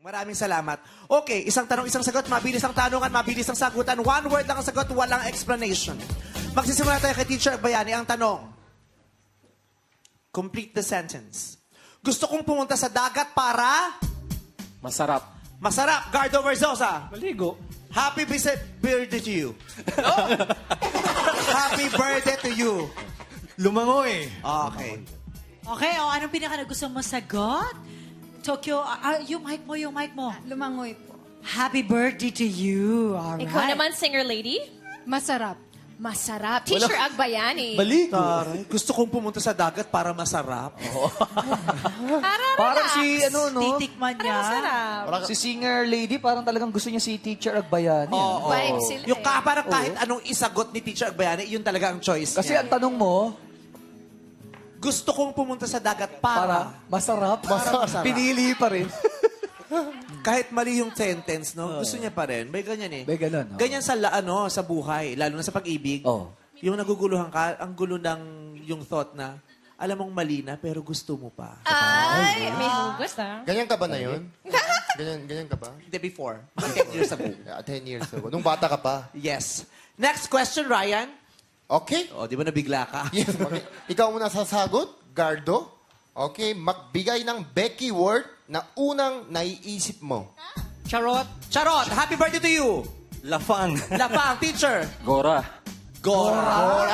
Maraming salamat. Okay, isang tanong, isang sagot. Mabilis ang tanungan, mabilis ang sagutan. One word lang ang sagot, walang explanation. Magsisimula tayo kay Teacher Bayani. Ang tanong, complete the sentence. Gusto kong pumunta sa dagat para... Masarap. Masarap. Gardo Verzosa. Maligo. Happy birthday to you. Happy birthday to you. Lumangoy. Okay. Okay, anong pinaka gusto mo sagot? Tokyo, yung mic mo. Lumangoy po. Happy birthday to you. Alright. Ikaw naman, singer lady? Masarap. Masarap. Teacher Agbayani. Maligo. Taray, gusto kong pumunta sa dagat para masarap. Parang si, ano, no? Titikman niya. Masarap. Si singer lady, parang talagang gusto niya si Teacher Agbayani. Oo. Vibe sila Yung eh. parang kahit anong isagot ni Teacher Agbayani, yun talaga ang choice Kasi niya. ang tanong mo, Gusto kong pumunta sa dagat para para... masarap. Masarap. Pinili pa rin. Kahit mali yung sentence, no? Gusto niya pa rin. May ganyan eh. May ganun, oh. Ganyan sa, sa buhay, lalo na sa pag-ibig. Oh. Yung naguguluhan ka, ang gulo ng yung thought na, alam mong mali na, pero gusto mo pa. Ay, may hugas ah. Ganyan ka ba na yun? ganyan ka ba? Hindi, before. 10 years ago. 10 years ago. Nung bata ka pa. Yes. Next question, Ryan. Okay. O, di ba nabigla ka? Yes. Okay. Ikaw muna sasagot, Gardo. Okay. Magbigay ng Becky word na unang naiisip mo. Charot. Charot, happy birthday to you. Lafang. Lapang, teacher. Gora. Gora.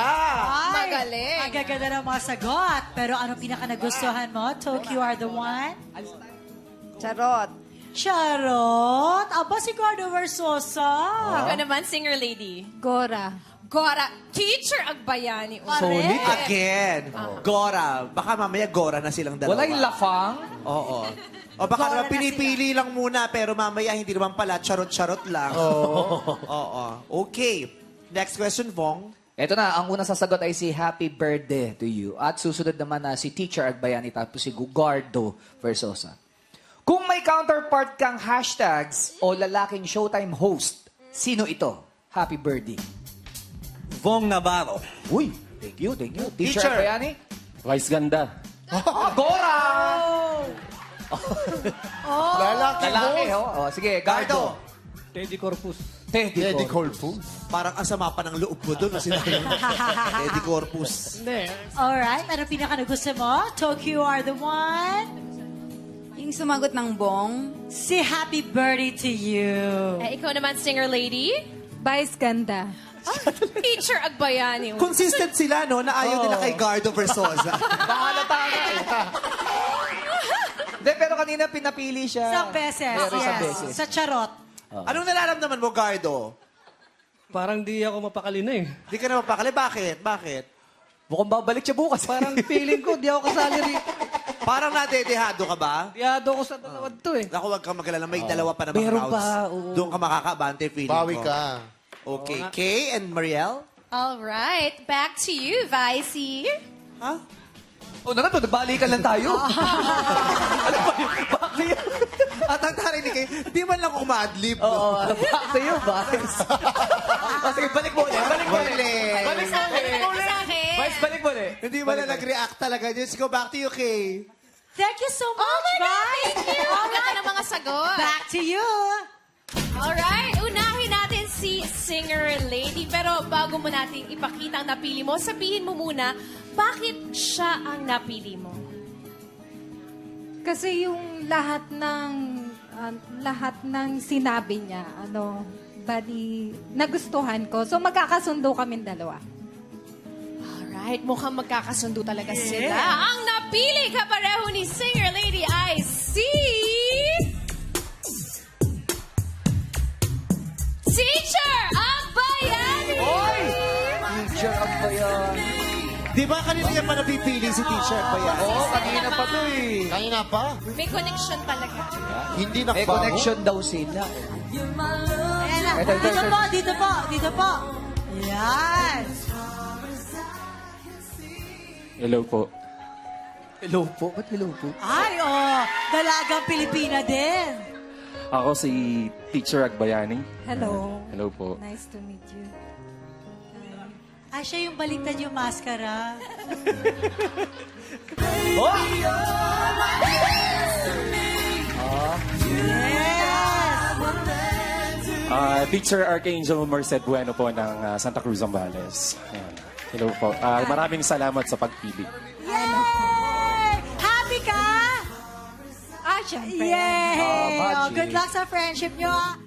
Magaling. Ang gaganda ng mga sagot. Pero anong pinaka nagustuhan mo? Tokyo are the one? Charot. Charot. Aba, si Gardo Versosa. Ikaw naman, singer lady. Gora. Gora. Teacher Agbayani. Solid. Again. Gora. Baka mamaya Gora na silang dalawa. Wala yung lafang. Oo. O baka Gora naman na pinipili lang muna, pero mamaya hindi naman pala, charot-charot lang. Oo. Okay. Next question, Vong. Ito na, ang unang sasagot ay si Happy Birthday to you. At susunod naman na si Teacher Agbayani tapos si Gugardo Versosa. Kung may counterpart kang hashtags o lalaking Showtime host, sino ito? Happy birthday. Vong Navarro. Uy, thank you, thank you. Teacher Teacher. Agbayani? Vice ganda. Gora! Lalaki, Lalaki, mo. oh. Sige, Gardo. Teddy Corpus. Teddy Corpus. Parang ang sama pa ng loob mo doon. Eddie Corpus. Alright, anong pinaka nagusto mo? Tokyo are the one? Yung sumagot ng bong. Si happy birthday to you. Ikaw naman, singer lady. Vice ganda. Teacher Agbayani. Consistent sila, no? Na ayaw nila kay Gardo Versosa. Bahalata ka eh. Hindi, pero kanina pinapili siya. Isang beses, Pero isang yes. beses. Sa charot. Anong nararamdaman mo, Gardo? Parang di ako mapakali na eh. Di ka na mapakali. Bakit? Bakit? Mukhang babalik siya bukas. Parang feeling ko, di ako kasali rin. Parang nadedehado ka ba? Diyado ko sa dalawang to eh. Ako, huwag kang magalala. May dalawa pa namang Meron rounds. pa, oo. Doon ka makakabante, feeling Bawi ko. ka. Okay. Kay and Mariel? All right. Back to you, Vicey. Ha? O na to, nagbalikan lang tayo. Ano ba yun? Bakit? At ang taray ni Kay, di man lang umadlib. Oo, back to you, Vice. Sige, balik mo ulit. Balik mo ulit. Balik mo ulit. Sa akin. Vice, balik mo ulit. Hindi ba na nag-react talaga? Just go back to you, Kay. Thank you so Oh much, my God, guys. thank you. Ang ganda ng mga sagot. Back to you. Alright, unahin natin si singer lady. Pero bago mo natin ipakita ang napili mo, sabihin mo muna, bakit siya ang napili mo? Kasi yung lahat ng sinabi niya, bali, nagustuhan ko. So, magkakasundo kami dalawa. Alright, mukhang magkakasundo talaga sila. Ang napili kapareho ni singer lady ay si... Teacher Agbayani! Teacher Agbayani. Di ba kanina niya pa napipili si Teacher Bayan? Oo, kanina pa to eh. Kanina pa. May connection talaga. Hindi na May connection daw sila. Ayan na. Ito. Dito po. Yan. Hello po. Hello po. Ba't hello po? Ay, dalagang Pilipina din. Ako si Teacher Agbayani. Hello. Hello po. Nice to meet you. Siya yung baliktad yung maskara. Oh! Yes! Teacher Archangel Merced Bueno po ng Santa Cruz, Zambales. Ayan. Hello po. Maraming salamat sa pagpili. Yay! Happy ka? Ah, syempre. Yay! Baji. Good luck sa friendship nyo.